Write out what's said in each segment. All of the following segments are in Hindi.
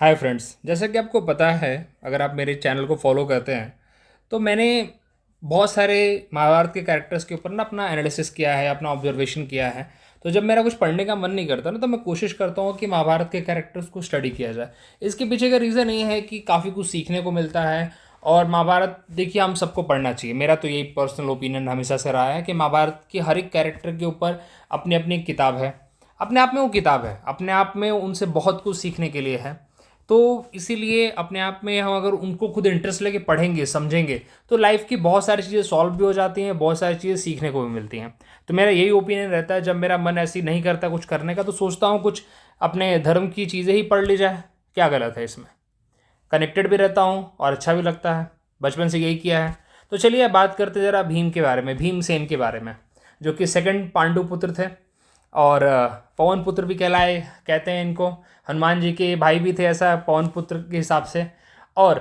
हाय फ्रेंड्स, जैसा कि आपको पता है, अगर आप मेरे चैनल को फॉलो करते हैं तो मैंने बहुत सारे महाभारत के कैरेक्टर्स के ऊपर ना अपना एनालिसिस किया है, अपना ऑब्जर्वेशन किया है। तो जब मेरा कुछ पढ़ने का मन नहीं करता ना, तो मैं कोशिश करता हूँ कि महाभारत के कैरेक्टर्स को स्टडी किया जाए। इसके पीछे का रीज़न ये है कि काफ़ी कुछ सीखने को मिलता है। और महाभारत देखिए, हम सबको पढ़ना चाहिए। मेरा तो यही पर्सनल ओपिनियन हमेशा से रहा है कि महाभारत के हर एक कैरेक्टर के ऊपर अपनी अपनी एक किताब है। अपने आप में वो किताब है, अपने आप में उनसे बहुत कुछ सीखने के लिए है। तो इसीलिए अपने आप में हम अगर उनको खुद इंटरेस्ट लेके पढ़ेंगे, समझेंगे, तो लाइफ की बहुत सारी चीज़ें सॉल्व भी हो जाती हैं, बहुत सारी चीज़ें सीखने को भी मिलती हैं। तो मेरा यही ओपिनियन रहता है, जब मेरा मन ऐसी नहीं करता कुछ करने का, तो सोचता हूँ कुछ अपने धर्म की चीज़ें ही पढ़ ली जाए। क्या गलत है इसमें? कनेक्टेड भी रहता हूँ और अच्छा भी लगता है। बचपन से यही किया है। तो चलिए अब बात करते ज़रा भीम के बारे में, भीमसेन के बारे में, जो कि सेकंड पांडु पुत्र थे और पवन पुत्र भी कहलाए, कहते हैं इनको। हनुमान जी के भाई भी थे, ऐसा पवन पुत्र के हिसाब से। और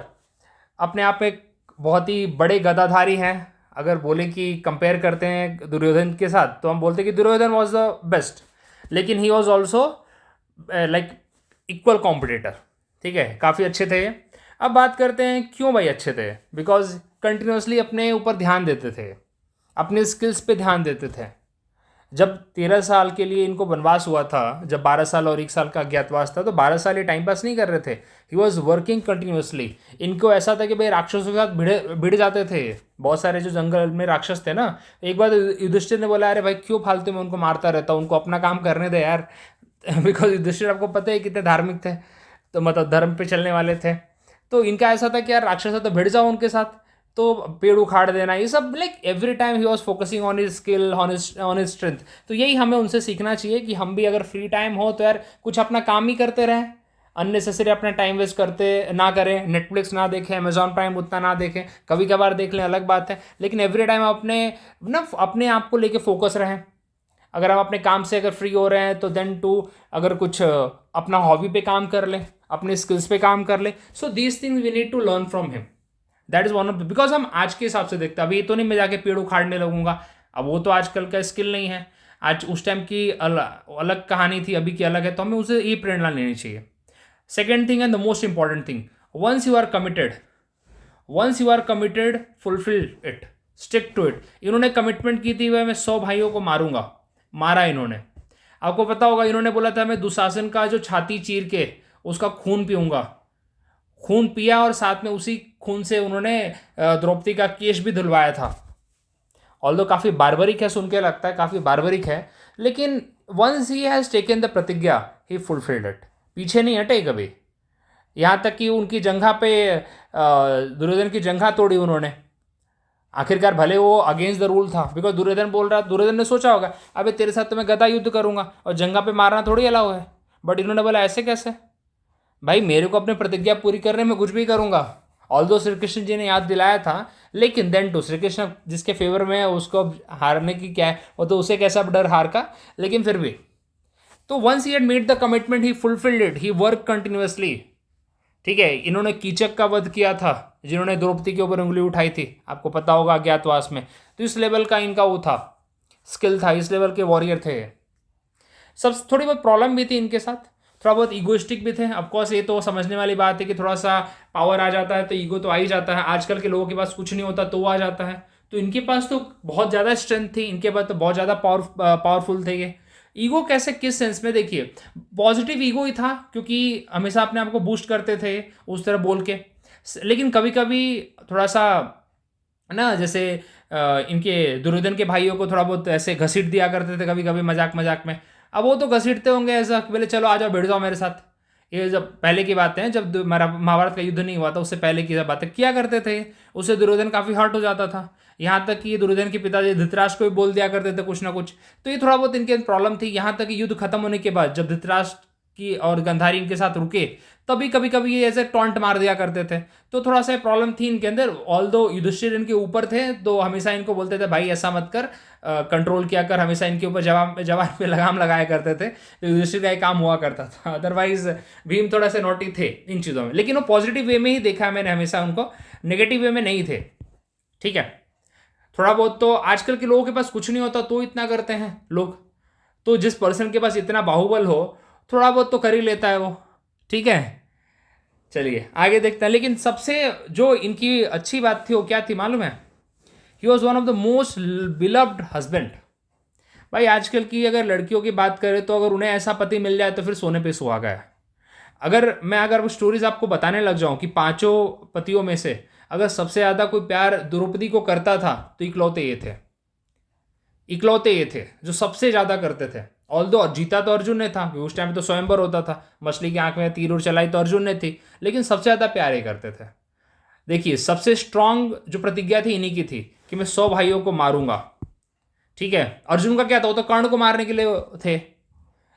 अपने आप में एक बहुत ही बड़े गदाधारी हैं। अगर बोले कि कंपेयर करते हैं दुर्योधन के साथ, तो हम बोलते हैं कि दुर्योधन वॉज द बेस्ट, लेकिन he was also like equal competitor. ठीक है, काफ़ी अच्छे थे ये। अब बात करते हैं क्यों भाई अच्छे थे। बिकॉज कंटिन्यूसली अपने ऊपर ध्यान देते थे, अपने स्किल्स पे ध्यान देते थे। जब 13 साल के लिए इनको वनवास हुआ था, जब 12 साल और 1 साल का अज्ञातवास था, तो 12 साल ये टाइम पास नहीं कर रहे थे। He was working continuously. इनको ऐसा था कि भाई राक्षसों के साथ भिड़ भिड़ जाते थे। बहुत सारे जो जंगल में राक्षस थे ना, एक बार युधिष्ठिर ने बोला, अरे भाई क्यों फालतू में उनको मारता रहता, उनको अपना काम करने दे यार। बिकॉज युधिष्ठिर आपको पता है कितने धार्मिक थे, तो मतलब धर्म पे चलने वाले थे। तो इनका ऐसा था कि यार राक्षस है तो भिड़ जाओ उनके साथ। तो पेड़ उखाड़ देना, ये सब like every time he was focusing on his skill, on his strength. तो यही हमें उनसे सीखना चाहिए कि हम भी अगर फ्री टाइम हो तो यार कुछ अपना काम ही करते रहें। अननेसेसरी अपना टाइम वेस्ट करते ना करें। नेटफ्लिक्स ना देखें, अमेजॉन प्राइम उतना ना देखें, कभी कभार देख लें, अलग बात है, लेकिन एवरी टाइम अपने ना अपने आप को लेके फोकस रहें। अगर हम अपने काम से अगर फ्री हो रहे हैं तो देन टू अगर कुछ अपना हॉबी पे काम कर लें, अपने स्किल्स पे काम कर लें। So these things we need to learn from him. That is one of, because हम आज के हिसाब से देखते हैं। अभी ये तो नहीं मैं जाके पेड़ उखाड़ने लगूंगा, अब वो तो आजकल का स्किल नहीं है। आज उस टाइम की अलग कहानी थी, अभी की अलग है, तो हमें उसे ये प्रेरणा लेनी चाहिए। Second thing and the most important thing, once you are committed, once you are committed, fulfil it, stick to it. इन्होंने कमिटमेंट की थी, वह मैं 100 भाइयों को मारूंगा, मारा इन्होंने। आपको पता होगा इन्होंने बोला था मैं दुशासन का जो छाती चीर के उसका खून पीऊंगा। खून पिया और साथ में उसी खून से उन्होंने द्रौपदी का केश भी धुलवाया था। ऑल्दो काफ़ी बार्बरिक है, सुन के लगता है काफ़ी बार्बरिक है, लेकिन once he has taken the प्रतिज्ञा, ही फुलफिल्ड इट। पीछे नहीं हटे कभी। यहाँ तक कि उनकी जंघा पे दुर्योधन की जंघा तोड़ी उन्होंने। आखिरकार भले वो अगेंस्ट द रूल था, बिकॉज दुर्योधन बोल रहा, दुर्योधन ने सोचा होगा अबे तेरे साथ तो मैं गदा युद्ध करूंगा और जंगा पे मारना थोड़ी अलाउ है। बट इन्होंने बोला ऐसे कैसे भाई, मेरे को अपनी प्रतिज्ञा पूरी करने में कुछ भी करूंगा। ऑल्दो श्री कृष्ण जी ने याद दिलाया था, लेकिन देन टू श्री कृष्ण जिसके फेवर में है उसको हारने की क्या है, वो तो उसे कैसा डर हार का। लेकिन फिर भी, तो once he had made the commitment, he fulfilled it, he work continuously. ठीक है, इन्होंने कीचक का वध किया था, जिन्होंने द्रौपदी के ऊपर उंगली उठाई थी, आपको पता होगा अज्ञातवास में। तो इस लेवल का इनका वो था, स्किल था, इस लेवल के वॉरियर थे। सब थोड़ी बहुत प्रॉब्लम भी थी इनके साथ, थोड़ा बहुत ईगोइस्टिक भी थे। ऑफकोर्स ये तो समझने वाली बात है कि थोड़ा सा पावर आ जाता है तो ईगो तो आ ही जाता है। आजकल के लोगों के पास कुछ नहीं होता तो वो आ जाता है। तो इनके पास तो बहुत ज़्यादा स्ट्रेंथ थी, इनके पास तो बहुत ज़्यादा पावरफुल थे ये। ईगो कैसे, किस सेंस में? देखिए, पॉजिटिव ईगो ही था, क्योंकि हमेशा अपने आप को बूस्ट करते थे उस तरह बोल के। लेकिन कभी कभी थोड़ा सा ना, जैसे इनके दुर्योधन के भाइयों को थोड़ा बहुत ऐसे घसीट दिया करते थे कभी कभी मजाक मजाक में। अब वो तो घसीटते होंगे ऐसा कि बोले चलो आ जाओ, बैठ जाओ मेरे साथ। ये जब पहले की बातें हैं, जब महाभारत का युद्ध नहीं हुआ था, उससे पहले की बातें किया करते थे। उससे दुर्योधन काफ़ी हर्ट हो जाता था। यहाँ तक कि दुर्योधन के पिताजी धृतराष्ट्र को भी बोल दिया करते थे कुछ ना कुछ। तो ये थोड़ा बहुत इनके प्रॉब्लम थी। यहाँ तक कि युद्ध खत्म होने के बाद जब धृतराष्ट्र की और गंधारी इनके साथ रुके, तभी कभी कभी ये ऐसे टॉन्ट मार दिया करते थे। तो थोड़ा सा प्रॉब्लम थी इनके अंदर। ऑल दो युधिष्ठिर इनके ऊपर थे, तो हमेशा इनको बोलते थे भाई ऐसा मत कर, कंट्रोल किया कर, हमेशा इनके ऊपर जवाब जवान पे लगाम लगाया करते थे। तो युधिष्ठिर का एक काम हुआ करता था। अदरवाइज भीम थोड़ा से नोटी थे इन चीज़ों में, लेकिन वो पॉजिटिव वे में ही देखा है मैंने हमेशा उनको, नेगेटिव वे में नहीं थे। ठीक है, थोड़ा बहुत तो आजकल के लोगों के पास कुछ नहीं होता तो इतना करते हैं लोग। तो जिस पर्सन के पास इतना बाहुबल हो, थोड़ा बहुत तो कर ही लेता है वो। ठीक है, चलिए आगे देखते हैं। लेकिन सबसे जो इनकी अच्छी बात थी वो क्या थी मालूम है? He was one of the most beloved husband. भाई आजकल की अगर लड़कियों की बात करें तो अगर उन्हें ऐसा पति मिल जाए तो फिर सोने पे सुहागा है। अगर वो स्टोरीज आपको बताने लग जाऊं कि पांचों पतियों में से अगर सबसे ज़्यादा कोई प्यार द्रौपदी को करता था तो इकलौते ये थे जो सबसे ज़्यादा करते थे। ऑल्दो जीता तो अर्जुन ने था, क्योंकि उस टाइम तो स्वयंवर होता था, मछली की आंख में तीर उर चलाई तो अर्जुन ने थी, लेकिन सबसे ज़्यादा प्यार ये करते थे। देखिए सबसे स्ट्रांग जो प्रतिज्ञा थी इन्हीं की थी कि मैं 100 भाइयों को मारूंगा। ठीक है, अर्जुन का क्या था, वो तो कर्ण को मारने के लिए थे,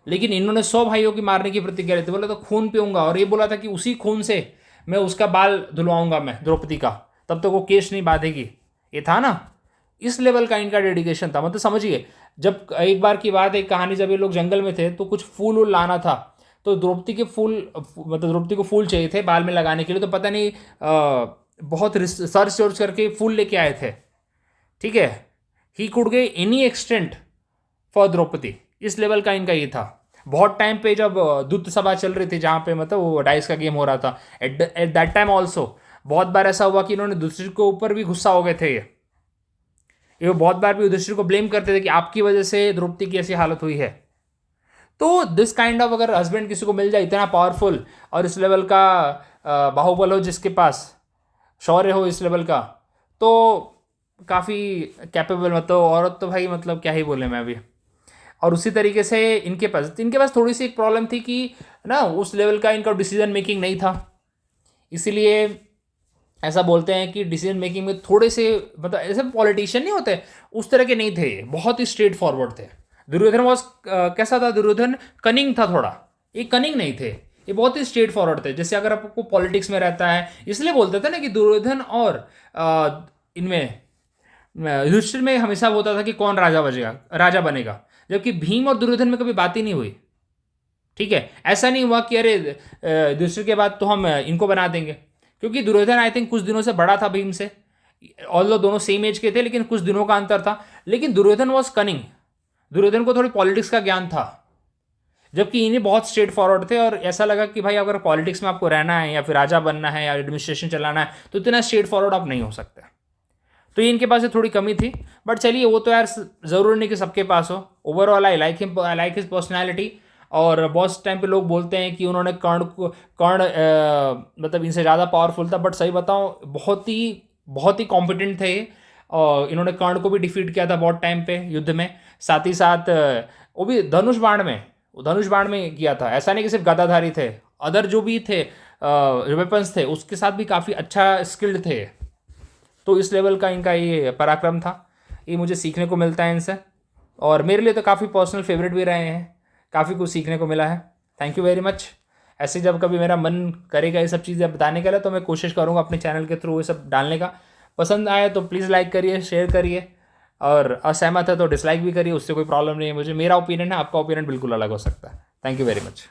लेकिन इन्होंने 100 भाइयों की मारने की प्रतिज्ञा ली थी। बोला तो खून पीऊंगा, और ये बोला था कि उसी खून से मैं उसका बाल धुलवाऊंगा मैं द्रौपदी का, तब तक वो केश नहीं बांधेगी। ये था ना, इस लेवल का इनका डेडिकेशन था। मतलब समझिए, जब एक बार की बात, एक कहानी, जब ये लोग जंगल में थे तो कुछ फूल वूल लाना था, तो द्रौपदी के फूल, मतलब द्रौपदी को फूल चाहिए थे बाल में लगाने के लिए, तो पता नहीं बहुत सर्च सर्च करके फूल लेके आए थे। ठीक है, ही कुड गए एनी एक्सटेंट फॉर द्रौपदी, इस लेवल का इनका ये था। बहुत टाइम पे जब दूत सभा चल रही थी, जहाँ पे मतलब वो डाइस का गेम हो रहा था, एट दैट टाइम ऑल्सो बहुत बार ऐसा हुआ कि इन्होंने दूसरे के ऊपर भी गुस्सा हो गए थे। ये बहुत बार भी युधिष्ठिर को ब्लेम करते थे कि आपकी वजह से द्रौपदी की ऐसी हालत हुई है। तो दिस काइंड ऑफ अगर हस्बैंड किसी को मिल जाए, इतना पावरफुल और इस लेवल का बाहुबल हो जिसके पास, शौर्य हो इस लेवल का, तो काफ़ी कैपेबल, मतलब औरत तो भाई मतलब क्या ही बोले मैं अभी। और उसी तरीके से इनके पास थोड़ी सी एक प्रॉब्लम थी कि ना, उस लेवल का इनका डिसीजन मेकिंग नहीं था। इसीलिए ऐसा बोलते हैं कि डिसीजन मेकिंग में थोड़े से, मतलब ऐसे पॉलिटिशियन नहीं होते उस तरह के नहीं थे, बहुत ही स्ट्रेट फॉरवर्ड थे। दुर्योधन वॉज कैसा था, दुर्योधन कनिंग था थोड़ा, ये कनिंग नहीं थे, ये बहुत ही स्ट्रेट फॉरवर्ड थे। जैसे अगर आपको पॉलिटिक्स में रहता है, इसलिए बोलते थे ना कि दुर्योधन और इनमें युधिष्ठिर में हमेशा होता था कि कौन राजा बनेगा, जबकि भीम और दुर्योधन में कभी बात ही नहीं हुई। ठीक है, ऐसा नहीं हुआ कि अरे युधिष्ठिर के बाद तो हम इनको बना देंगे, क्योंकि दुर्योधन आई थिंक कुछ दिनों से बड़ा था भीम से, ऑल्दो दोनों सेम एज के थे, लेकिन कुछ दिनों का अंतर था। लेकिन दुर्योधन वॉज कनिंग, दुर्योधन को थोड़ी पॉलिटिक्स का ज्ञान था, जबकि इन्हें बहुत स्ट्रेट फॉरवर्ड थे। और ऐसा लगा कि भाई अगर पॉलिटिक्स में आपको रहना है या फिर राजा बनना है या एडमिनिस्ट्रेशन चलाना है तो इतना स्ट्रेट फॉरवर्ड आप नहीं हो सकते। तो ये इनके पास से थोड़ी कमी थी, बट चलिए वो तो यार ज़रूरी नहीं कि सबके पास हो। Overall I like his personality. और बहुत टाइम पे लोग बोलते हैं कि उन्होंने कर्ण मतलब इनसे ज़्यादा पावरफुल था, बट सही बताऊँ बहुत ही कॉम्पिटेंट थे। और इन्होंने कर्ण को भी डिफीट किया था बहुत टाइम पे युद्ध में, साथ ही साथ वो भी धनुष बाण में किया था। ऐसा नहीं कि सिर्फ गदाधारी थे, अदर जो भी थे वेपन्स थे उसके साथ भी काफ़ी अच्छा स्किल्ड थे। तो इस लेवल का इनका ये पराक्रम था, ये मुझे सीखने को मिलता है इनसे, और मेरे लिए तो काफ़ी पर्सनल फेवरेट भी रहे हैं, काफ़ी कुछ सीखने को मिला है। Thank you very much. ऐसे जब कभी मेरा मन करेगा ये सब चीज़ें बताने के लिए तो मैं कोशिश करूँगा अपने चैनल के थ्रू ये सब डालने का। पसंद आया तो प्लीज़ लाइक करिए, शेयर करिए, और असहमत है तो डिसलाइक भी करिए, उससे कोई प्रॉब्लम नहीं है मुझे। मेरा ओपिनियन है, आपका ओपिनियन बिल्कुल अलग हो सकता है। Thank you very much.